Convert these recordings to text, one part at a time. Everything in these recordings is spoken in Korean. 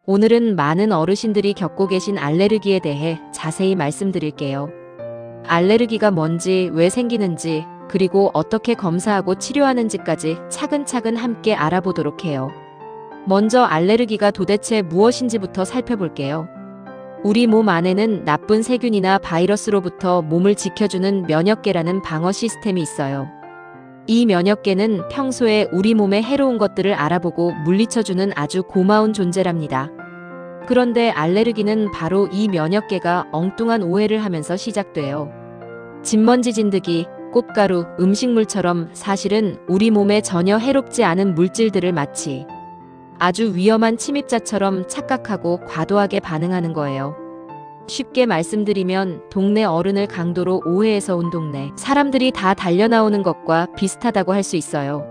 오늘은 많은 어르신들이 겪고 계신 알레르기에 대해 자세히 말씀드릴게요. 알레르기가 뭔지, 왜 생기는지, 그리고 어떻게 검사하고 치료하는지까지 차근차근 함께 알아보도록 해요. 먼저 알레르기가 도대체 무엇인지부터 살펴볼게요. 우리 몸 안에는 나쁜 세균이나 바이러스로부터 몸을 지켜주는 면역계라는 방어 시스템이 있어요. 이 면역계는 평소에 우리 몸에 해로운 것들을 알아보고 물리쳐주는 아주 고마운 존재랍니다. 그런데 알레르기는 바로 이 면역계가 엉뚱한 오해를 하면서 시작돼요. 진먼지 진드기, 꽃가루, 음식물처럼 사실은 우리 몸에 전혀 해롭지 않은 물질들을 마치 아주 위험한 침입자처럼 착각하고 과도하게 반응하는 거예요. 쉽게 말씀드리면 동네 어른을 강도로 오해해서 온 동네 사람들이 다 달려나오는 것과 비슷하다고 할 수 있어요.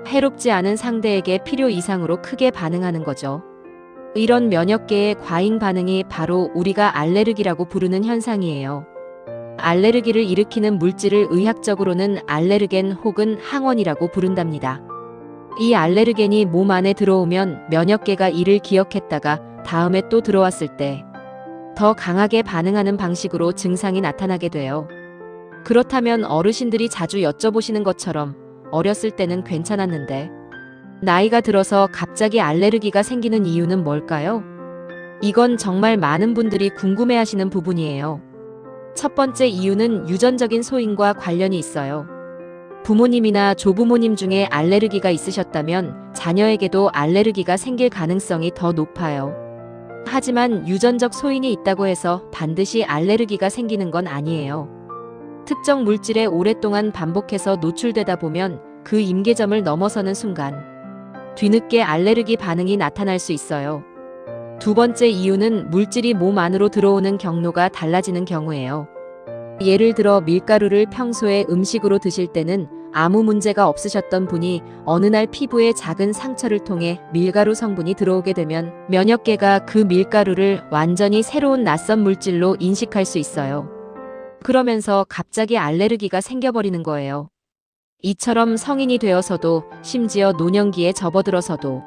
해롭지 않은 상대에게 필요 이상으로 크게 반응하는 거죠. 이런 면역계의 과잉 반응이 바로 우리가 알레르기라고 부르는 현상이에요. 알레르기를 일으키는 물질을 의학적으로는 알레르겐 혹은 항원이라고 부른답니다. 이 알레르겐이 몸 안에 들어오면 면역계가 이를 기억했다가 다음에 또 들어왔을 때 더 강하게 반응하는 방식으로 증상이 나타나게 돼요. 그렇다면 어르신들이 자주 여쭤보시는 것처럼 어렸을 때는 괜찮았는데 나이가 들어서 갑자기 알레르기가 생기는 이유는 뭘까요? 이건 정말 많은 분들이 궁금해하시는 부분이에요. 첫 번째 이유는 유전적인 소인과 관련이 있어요. 부모님이나 조부모님 중에 알레르기가 있으셨다면 자녀에게도 알레르기가 생길 가능성이 더 높아요. 하지만 유전적 소인이 있다고 해서 반드시 알레르기가 생기는 건 아니에요. 특정 물질에 오랫동안 반복해서 노출되다 보면 그 임계점을 넘어서는 순간 뒤늦게 알레르기 반응이 나타날 수 있어요. 두 번째 이유는 물질이 몸 안으로 들어오는 경로가 달라지는 경우예요. 예를 들어 밀가루를 평소에 음식으로 드실 때는 아무 문제가 없으셨던 분이 어느 날 피부에 작은 상처를 통해 밀가루 성분이 들어오게 되면 면역계가 그 밀가루를 완전히 새로운 낯선 물질로 인식할 수 있어요. 그러면서 갑자기 알레르기가 생겨버리는 거예요. 이처럼 성인이 되어서도 심지어 노년기에 접어들어서도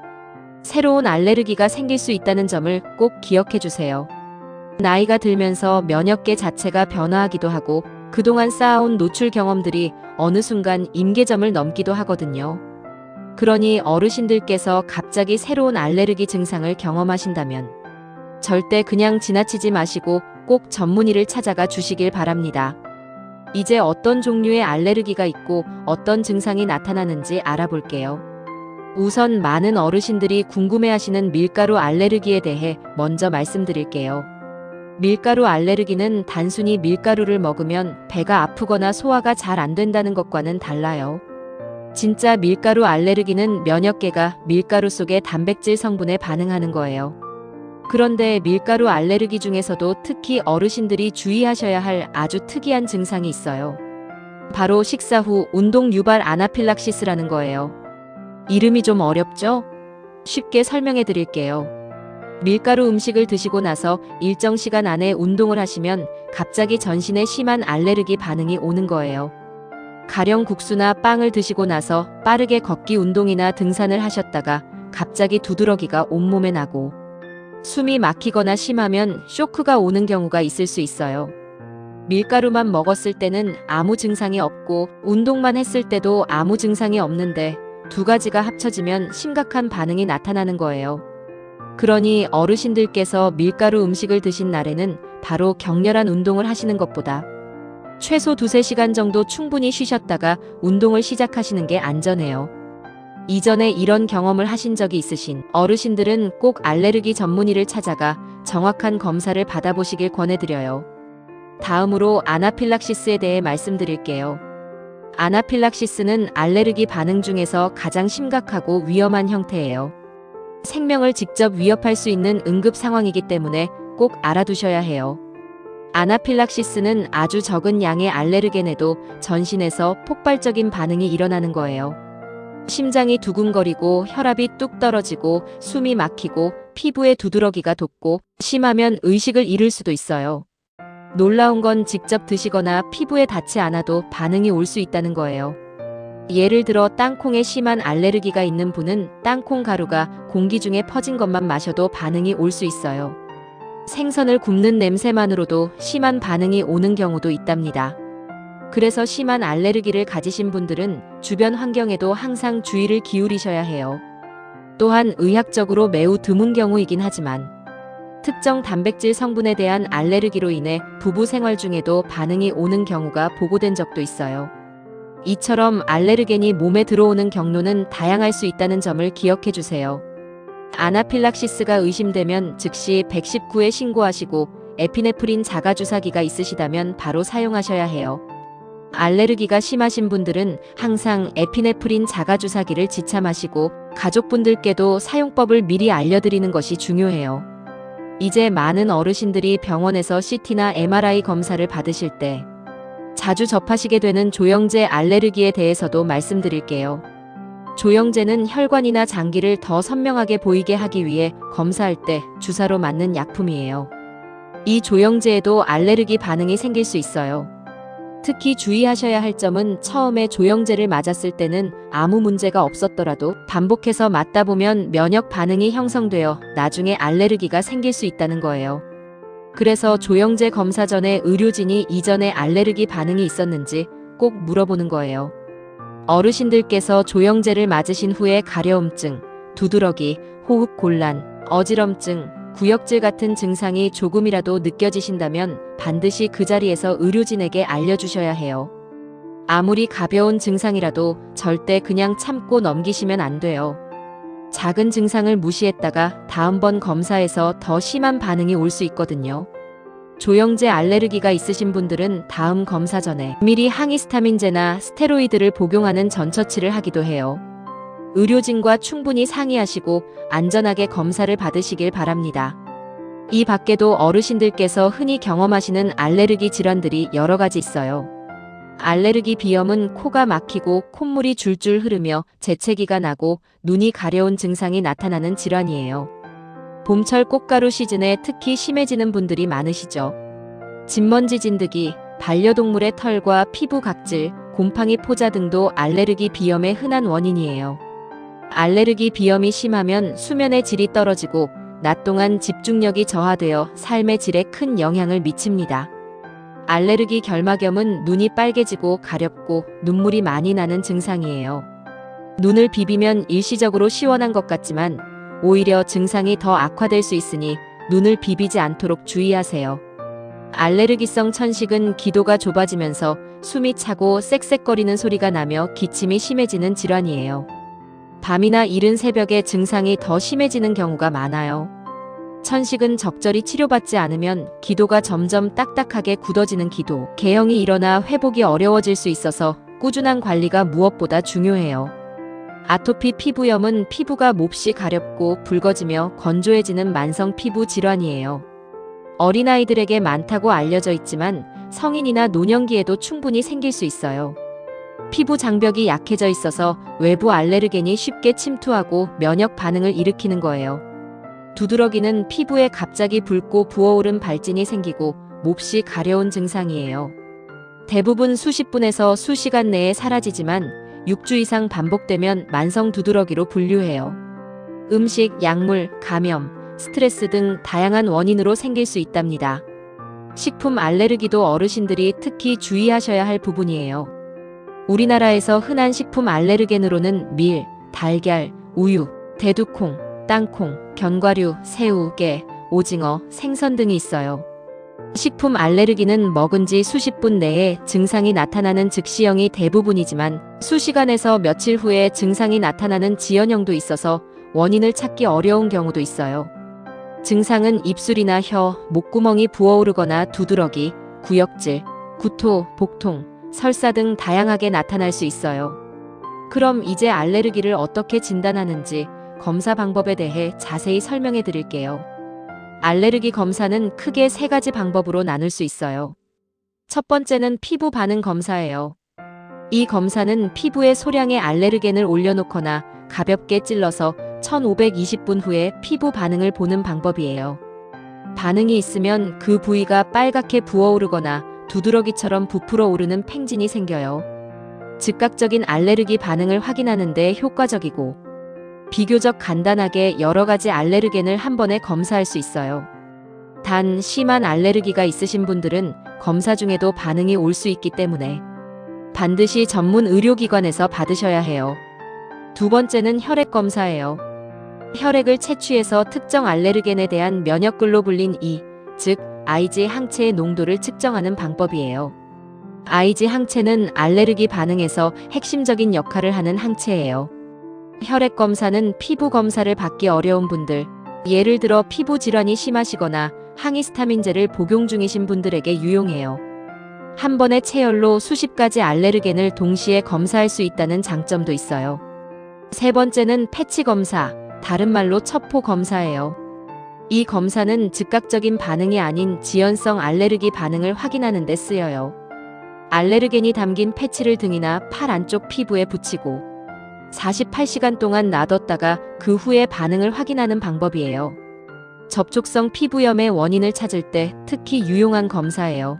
새로운 알레르기가 생길 수 있다는 점을 꼭 기억해 주세요. 나이가 들면서 면역계 자체가 변화하기도 하고 그동안 쌓아온 노출 경험들이 어느 순간 임계점을 넘기도 하거든요. 그러니 어르신들께서 갑자기 새로운 알레르기 증상을 경험하신다면 절대 그냥 지나치지 마시고 꼭 전문의를 찾아가 주시길 바랍니다. 이제 어떤 종류의 알레르기가 있고 어떤 증상이 나타나는지 알아볼게요. 우선 많은 어르신들이 궁금해하시는 밀가루 알레르기에 대해 먼저 말씀드릴게요. 밀가루 알레르기는 단순히 밀가루를 먹으면 배가 아프거나 소화가 잘 안 된다는 것과는 달라요. 진짜 밀가루 알레르기는 면역계가 밀가루 속의 단백질 성분에 반응하는 거예요. 그런데 밀가루 알레르기 중에서도 특히 어르신들이 주의하셔야 할 아주 특이한 증상이 있어요. 바로 식사 후 운동 유발 아나필락시스라는 거예요. 이름이 좀 어렵죠? 쉽게 설명해 드릴게요. 밀가루 음식을 드시고 나서 일정 시간 안에 운동을 하시면 갑자기 전신에 심한 알레르기 반응이 오는 거예요. 가령 국수나 빵을 드시고 나서 빠르게 걷기 운동이나 등산을 하셨다가 갑자기 두드러기가 온몸에 나고 숨이 막히거나 심하면 쇼크가 오는 경우가 있을 수 있어요. 밀가루만 먹었을 때는 아무 증상이 없고 운동만 했을 때도 아무 증상이 없는데 두 가지가 합쳐지면 심각한 반응이 나타나는 거예요. 그러니 어르신들께서 밀가루 음식을 드신 날에는 바로 격렬한 운동을 하시는 것보다 최소 2~3시간 정도 충분히 쉬셨다가 운동을 시작하시는 게 안전해요. 이전에 이런 경험을 하신 적이 있으신 어르신들은 꼭 알레르기 전문의를 찾아가 정확한 검사를 받아보시길 권해드려요. 다음으로 아나필락시스에 대해 말씀드릴게요. 아나필락시스는 알레르기 반응 중에서 가장 심각하고 위험한 형태예요. 생명을 직접 위협할 수 있는 응급 상황이기 때문에 꼭 알아두셔야 해요. 아나필락시스는 아주 적은 양의 알레르겐에도 전신에서 폭발적인 반응이 일어나는 거예요. 심장이 두근거리고 혈압이 뚝 떨어지고 숨이 막히고 피부에 두드러기가 돋고 심하면 의식을 잃을 수도 있어요. 놀라운 건 직접 드시거나 피부에 닿지 않아도 반응이 올 수 있다는 거예요. 예를 들어 땅콩에 심한 알레르기가 있는 분은 땅콩 가루가 공기 중에 퍼진 것만 마셔도 반응이 올 수 있어요. 생선을 굽는 냄새만으로도 심한 반응이 오는 경우도 있답니다. 그래서 심한 알레르기를 가지신 분들은 주변 환경에도 항상 주의를 기울이셔야 해요. 또한 의학적으로 매우 드문 경우이긴 하지만 특정 단백질 성분에 대한 알레르기로 인해 부부 생활 중에도 반응이 오는 경우가 보고된 적도 있어요. 이처럼 알레르겐이 몸에 들어오는 경로는 다양할 수 있다는 점을 기억해 주세요. 아나필락시스가 의심되면 즉시 119에 신고하시고 에피네프린 자가주사기가 있으시다면 바로 사용하셔야 해요. 알레르기가 심하신 분들은 항상 에피네프린 자가주사기를 지참하시고 가족분들께도 사용법을 미리 알려드리는 것이 중요해요. 이제 많은 어르신들이 병원에서 CT나 MRI 검사를 받으실 때 자주 접하시게 되는 조영제 알레르기에 대해서도 말씀드릴게요. 조영제는 혈관이나 장기를 더 선명하게 보이게 하기 위해 검사할 때 주사로 맞는 약품이에요. 이 조영제에도 알레르기 반응이 생길 수 있어요. 특히 주의하셔야 할 점은 처음에 조영제를 맞았을 때는 아무 문제가 없었더라도 반복해서 맞다 보면 면역 반응이 형성되어 나중에 알레르기가 생길 수 있다는 거예요. 그래서 조영제 검사 전에 의료진이 이전에 알레르기 반응이 있었는지 꼭 물어보는 거예요. 어르신들께서 조영제를 맞으신 후에 가려움증, 두드러기, 호흡 곤란, 어지럼증, 구역질 같은 증상이 조금이라도 느껴지신다면 반드시 그 자리에서 의료진에게 알려주셔야 해요. 아무리 가벼운 증상이라도 절대 그냥 참고 넘기시면 안 돼요. 작은 증상을 무시했다가 다음번 검사에서 더 심한 반응이 올 수 있거든요. 조영제 알레르기가 있으신 분들은 다음 검사 전에 미리 항히스타민제나 스테로이드를 복용하는 전처치를 하기도 해요. 의료진과 충분히 상의하시고 안전하게 검사를 받으시길 바랍니다. 이 밖에도 어르신들께서 흔히 경험하시는 알레르기 질환들이 여러 가지 있어요. 알레르기 비염은 코가 막히고 콧물이 줄줄 흐르며 재채기가 나고 눈이 가려운 증상이 나타나는 질환이에요. 봄철 꽃가루 시즌에 특히 심해지는 분들이 많으시죠. 진먼지 진드기, 반려동물의 털과 피부 각질, 곰팡이 포자 등도 알레르기 비염의 흔한 원인이에요. 알레르기 비염이 심하면 수면의 질이 떨어지고 낮 동안 집중력이 저하되어 삶의 질에 큰 영향을 미칩니다. 알레르기 결막염은 눈이 빨개지고 가렵고 눈물이 많이 나는 증상이에요. 눈을 비비면 일시적으로 시원한 것 같지만 오히려 증상이 더 악화될 수 있으니 눈을 비비지 않도록 주의하세요. 알레르기성 천식은 기도가 좁아지면서 숨이 차고 쌕쌕거리는 소리가 나며 기침이 심해지는 질환이에요. 밤이나 이른 새벽에 증상이 더 심해지는 경우가 많아요. 천식은 적절히 치료받지 않으면 기도가 점점 딱딱하게 굳어지는 기도, 개형이 일어나 회복이 어려워질 수 있어서 꾸준한 관리가 무엇보다 중요해요. 아토피 피부염은 피부가 몹시 가렵고 붉어지며 건조해지는 만성 피부 질환이에요. 어린아이들에게 많다고 알려져 있지만 성인이나 노년기에도 충분히 생길 수 있어요. 피부 장벽이 약해져 있어서 외부 알레르겐이 쉽게 침투하고 면역 반응을 일으키는 거예요. 두드러기는 피부에 갑자기 붉고 부어오른 발진이 생기고 몹시 가려운 증상이에요. 대부분 수십 분에서 수시간 내에 사라지지만 6주 이상 반복되면 만성 두드러기로 분류해요. 음식, 약물, 감염, 스트레스 등 다양한 원인으로 생길 수 있답니다. 식품 알레르기도 어르신들이 특히 주의하셔야 할 부분이에요. 우리나라에서 흔한 식품 알레르겐으로는 밀, 달걀, 우유, 대두콩, 땅콩, 견과류, 새우, 깨, 오징어, 생선 등이 있어요. 식품 알레르기는 먹은 지 수십 분 내에 증상이 나타나는 즉시형이 대부분이지만 수시간에서 며칠 후에 증상이 나타나는 지연형도 있어서 원인을 찾기 어려운 경우도 있어요. 증상은 입술이나 혀, 목구멍이 부어오르거나 두드러기, 구역질, 구토, 복통, 설사 등 다양하게 나타날 수 있어요. 그럼 이제 알레르기를 어떻게 진단하는지 검사 방법에 대해 자세히 설명해 드릴게요. 알레르기 검사는 크게 3가지 방법으로 나눌 수 있어요. 첫 번째는 피부 반응 검사예요. 이 검사는 피부에 소량의 알레르겐을 올려놓거나 가볍게 찔러서 1520분 후에 피부 반응을 보는 방법이에요. 반응이 있으면 그 부위가 빨갛게 부어오르거나 두드러기처럼 부풀어 오르는 팽진이 생겨요. 즉각적인 알레르기 반응을 확인하는 데 효과적이고 비교적 간단하게 여러 가지 알레르겐을 한 번에 검사할 수 있어요. 단 심한 알레르기가 있으신 분들은 검사 중에도 반응이 올 수 있기 때문에 반드시 전문 의료기관에서 받으셔야 해요. 두 번째는 혈액 검사예요. 혈액을 채취해서 특정 알레르겐에 대한 면역글로불린 E, 즉 IG 항체의 농도를 측정하는 방법이에요. IG 항체는 알레르기 반응에서 핵심적인 역할을 하는 항체예요. 혈액 검사는 피부 검사를 받기 어려운 분들, 예를 들어 피부 질환이 심하시거나 항히스타민제를 복용 중이신 분들에게 유용해요. 한 번의 체열로 수십 가지 알레르겐을 동시에 검사할 수 있다는 장점도 있어요. 세 번째는 패치 검사, 다른 말로 첩포 검사예요. 이 검사는 즉각적인 반응이 아닌 지연성 알레르기 반응을 확인하는 데 쓰여요. 알레르겐이 담긴 패치를 등이나 팔 안쪽 피부에 붙이고 48시간 동안 놔뒀다가 그 후에 반응을 확인하는 방법이에요. 접촉성 피부염의 원인을 찾을 때 특히 유용한 검사예요.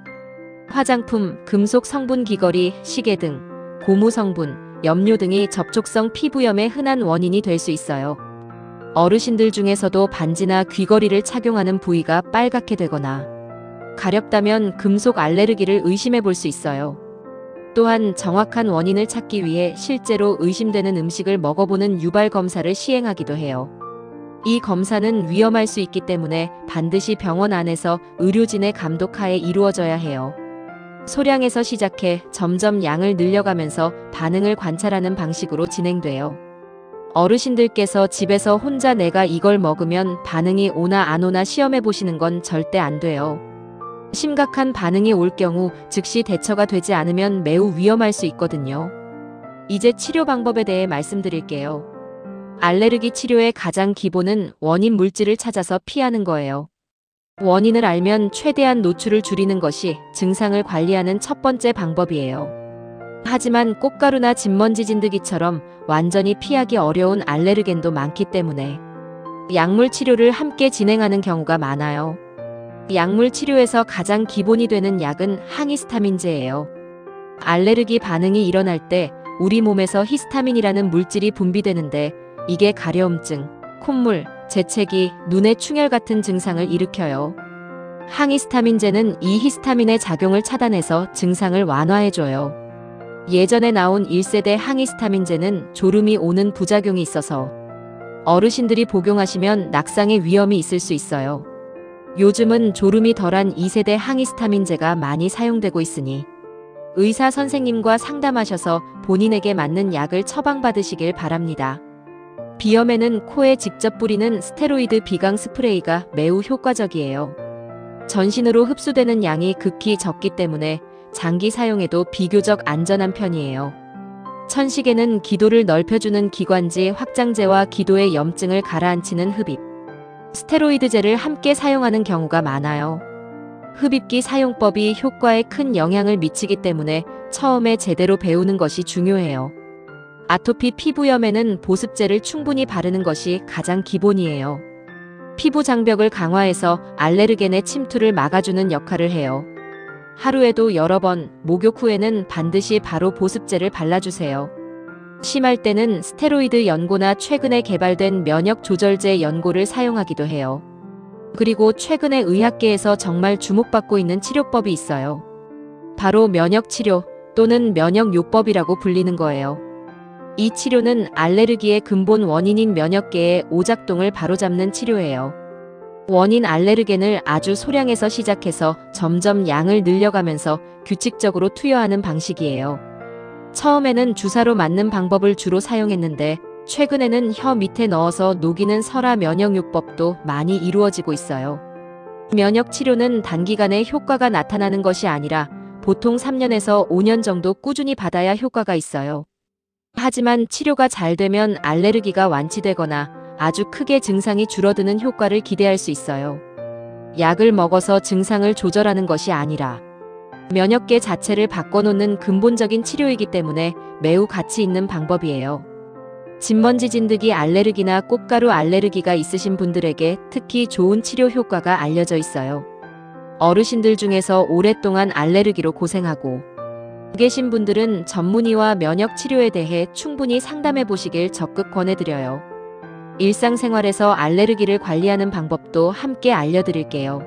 화장품, 금속 성분 귀걸이, 시계 등 고무 성분, 염료 등이 접촉성 피부염의 흔한 원인이 될 수 있어요. 어르신들 중에서도 반지나 귀걸이를 착용하는 부위가 빨갛게 되거나 가렵다면 금속 알레르기를 의심해 볼 수 있어요. 또한 정확한 원인을 찾기 위해 실제로 의심되는 음식을 먹어보는 유발 검사를 시행하기도 해요. 이 검사는 위험할 수 있기 때문에 반드시 병원 안에서 의료진의 감독하에 이루어져야 해요. 소량에서 시작해 점점 양을 늘려가면서 반응을 관찰하는 방식으로 진행돼요. 어르신들께서 집에서 혼자 내가 이걸 먹으면 반응이 오나 안 오나 시험해 보시는 건 절대 안 돼요. 심각한 반응이 올 경우 즉시 대처가 되지 않으면 매우 위험할 수 있거든요. 이제 치료 방법에 대해 말씀드릴게요. 알레르기 치료의 가장 기본은 원인 물질을 찾아서 피하는 거예요. 원인을 알면 최대한 노출을 줄이는 것이 증상을 관리하는 첫 번째 방법이에요. 하지만 꽃가루나 진먼지 진드기처럼 완전히 피하기 어려운 알레르겐도 많기 때문에 약물 치료를 함께 진행하는 경우가 많아요. 약물 치료에서 가장 기본이 되는 약은 항히스타민제예요. 알레르기 반응이 일어날 때 우리 몸에서 히스타민이라는 물질이 분비되는데 이게 가려움증, 콧물, 재채기, 눈의 충혈 같은 증상을 일으켜요. 항히스타민제는 이 히스타민의 작용을 차단해서 증상을 완화해줘요. 예전에 나온 1세대 항히스타민제는 졸음이 오는 부작용이 있어서 어르신들이 복용하시면 낙상의 위험이 있을 수 있어요. 요즘은 졸음이 덜한 2세대 항히스타민제가 많이 사용되고 있으니 의사 선생님과 상담하셔서 본인에게 맞는 약을 처방받으시길 바랍니다. 비염에는 코에 직접 뿌리는 스테로이드 비강 스프레이가 매우 효과적이에요. 전신으로 흡수되는 양이 극히 적기 때문에 장기 사용에도 비교적 안전한 편이에요. 천식에는 기도를 넓혀주는 기관지 확장제와 기도의 염증을 가라앉히는 흡입, 스테로이드제를 함께 사용하는 경우가 많아요. 흡입기 사용법이 효과에 큰 영향을 미치기 때문에 처음에 제대로 배우는 것이 중요해요. 아토피 피부염에는 보습제를 충분히 바르는 것이 가장 기본이에요. 피부 장벽을 강화해서 알레르겐의 침투를 막아주는 역할을 해요. 하루에도 여러 번, 목욕 후에는 반드시 바로 보습제를 발라주세요. 심할 때는 스테로이드 연고나 최근에 개발된 면역 조절제 연고를 사용하기도 해요. 그리고 최근에 의학계에서 정말 주목받고 있는 치료법이 있어요. 바로 면역치료 또는 면역요법이라고 불리는 거예요. 이 치료는 알레르기의 근본 원인인 면역계의 오작동을 바로잡는 치료예요. 원인 알레르겐을 아주 소량에서 시작해서 점점 양을 늘려가면서 규칙적으로 투여하는 방식이에요. 처음에는 주사로 맞는 방법을 주로 사용했는데 최근에는 혀 밑에 넣어서 녹이는 설화 면역요법도 많이 이루어지고 있어요. 면역 치료는 단기간에 효과가 나타나는 것이 아니라 보통 3년에서 5년 정도 꾸준히 받아야 효과가 있어요. 하지만 치료가 잘 되면 알레르기가 완치되거나 아주 크게 증상이 줄어드는 효과를 기대할 수 있어요. 약을 먹어서 증상을 조절하는 것이 아니라 면역계 자체를 바꿔놓는 근본적인 치료이기 때문에 매우 가치 있는 방법이에요. 진먼지 진드기 알레르기나 꽃가루 알레르기가 있으신 분들에게 특히 좋은 치료 효과가 알려져 있어요. 어르신들 중에서 오랫동안 알레르기로 고생하고 계신 분들은 전문의와 면역 치료에 대해 충분히 상담해 보시길 적극 권해드려요. 일상생활에서 알레르기를 관리하는 방법도 함께 알려드릴게요.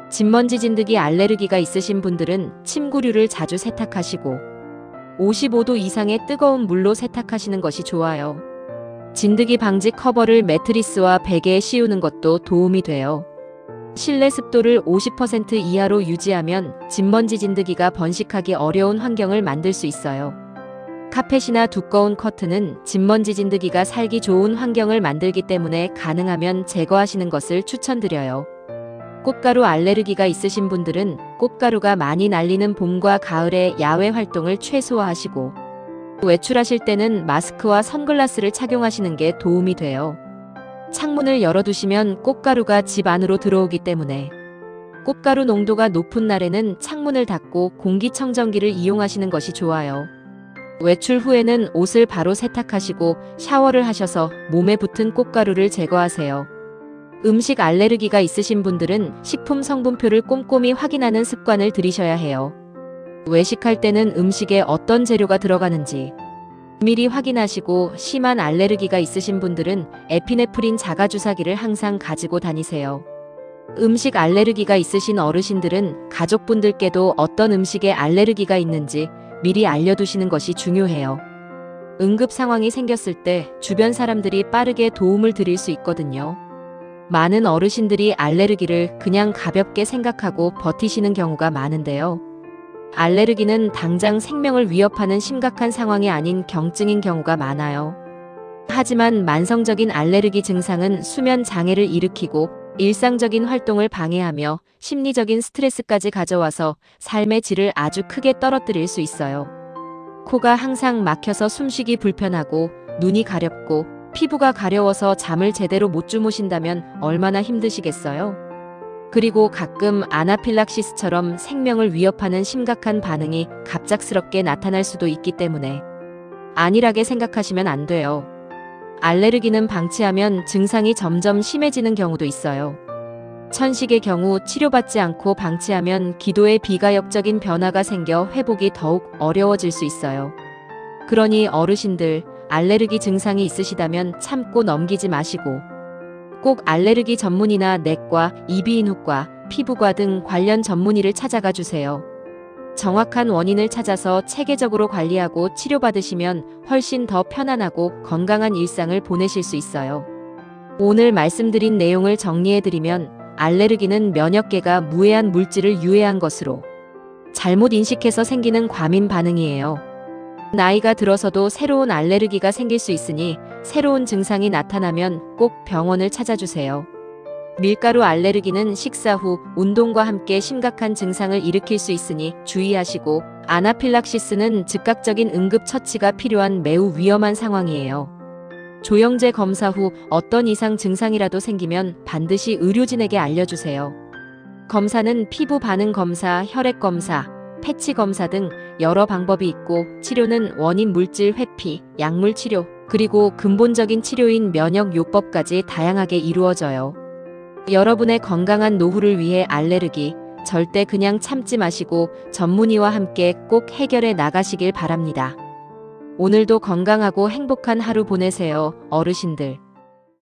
진먼지 진드기 알레르기가 있으신 분들은 침구류를 자주 세탁하시고 55도 이상의 뜨거운 물로 세탁하시는 것이 좋아요. 진드기 방지 커버를 매트리스와 베개에 씌우는 것도 도움이 돼요. 실내 습도를 50% 이하로 유지하면 진먼지 진드기가 번식하기 어려운 환경을 만들 수 있어요. 카펫이나 두꺼운 커튼은 진먼지 진드기가 살기 좋은 환경을 만들기 때문에 가능하면 제거하시는 것을 추천드려요. 꽃가루 알레르기가 있으신 분들은 꽃가루가 많이 날리는 봄과 가을에 야외 활동을 최소화하시고 외출하실 때는 마스크와 선글라스를 착용하시는 게 도움이 돼요. 창문을 열어두시면 꽃가루가 집 안으로 들어오기 때문에 꽃가루 농도가 높은 날에는 창문을 닫고 공기청정기를 이용하시는 것이 좋아요. 외출 후에는 옷을 바로 세탁하시고 샤워를 하셔서 몸에 붙은 꽃가루를 제거하세요. 음식 알레르기가 있으신 분들은 식품 성분표를 꼼꼼히 확인하는 습관을 들이셔야 해요. 외식할 때는 음식에 어떤 재료가 들어가는지 미리 확인하시고 심한 알레르기가 있으신 분들은 에피네프린 자가주사기를 항상 가지고 다니세요. 음식 알레르기가 있으신 어르신들은 가족분들께도 어떤 음식에 알레르기가 있는지 미리 알려두시는 것이 중요해요. 응급 상황이 생겼을 때 주변 사람들이 빠르게 도움을 드릴 수 있거든요. 많은 어르신들이 알레르기를 그냥 가볍게 생각하고 버티시는 경우가 많은데요. 알레르기는 당장 생명을 위협하는 심각한 상황이 아닌 경증인 경우가 많아요. 하지만 만성적인 알레르기 증상은 수면 장애를 일으키고 일상적인 활동을 방해하며 심리적인 스트레스까지 가져와서 삶의 질을 아주 크게 떨어뜨릴 수 있어요. 코가 항상 막혀서 숨쉬기 불편하고 눈이 가렵고 피부가 가려워서 잠을 제대로 못 주무신다면 얼마나 힘드시겠어요? 그리고 가끔 아나필락시스처럼 생명을 위협하는 심각한 반응이 갑작스럽게 나타날 수도 있기 때문에 안일하게 생각하시면 안 돼요. 알레르기는 방치하면 증상이 점점 심해지는 경우도 있어요. 천식의 경우 치료받지 않고 방치하면 기도에 비가역적인 변화가 생겨 회복이 더욱 어려워질 수 있어요. 그러니 어르신들, 알레르기 증상이 있으시다면 참고 넘기지 마시고 꼭 알레르기 전문의나 내과, 이비인후과, 피부과 등 관련 전문의를 찾아가 주세요. 정확한 원인을 찾아서 체계적으로 관리하고 치료받으시면 훨씬 더 편안하고 건강한 일상을 보내실 수 있어요. 오늘 말씀드린 내용을 정리해드리면 알레르기는 면역계가 무해한 물질을 유해한 것으로 잘못 인식해서 생기는 과민 반응이에요. 나이가 들어서도 새로운 알레르기가 생길 수 있으니 새로운 증상이 나타나면 꼭 병원을 찾아주세요. 밀가루 알레르기는 식사 후 운동과 함께 심각한 증상을 일으킬 수 있으니 주의하시고 아나필락시스는 즉각적인 응급 처치가 필요한 매우 위험한 상황이에요. 조영제 검사 후 어떤 이상 증상이라도 생기면 반드시 의료진에게 알려주세요. 검사는 피부 반응 검사, 혈액 검사, 패치 검사 등 여러 방법이 있고 치료는 원인 물질 회피, 약물 치료, 그리고 근본적인 치료인 면역요법까지 다양하게 이루어져요. 여러분의 건강한 노후를 위해 알레르기 절대 그냥 참지 마시고 전문의와 함께 꼭 해결해 나가시길 바랍니다. 오늘도 건강하고 행복한 하루 보내세요, 어르신들.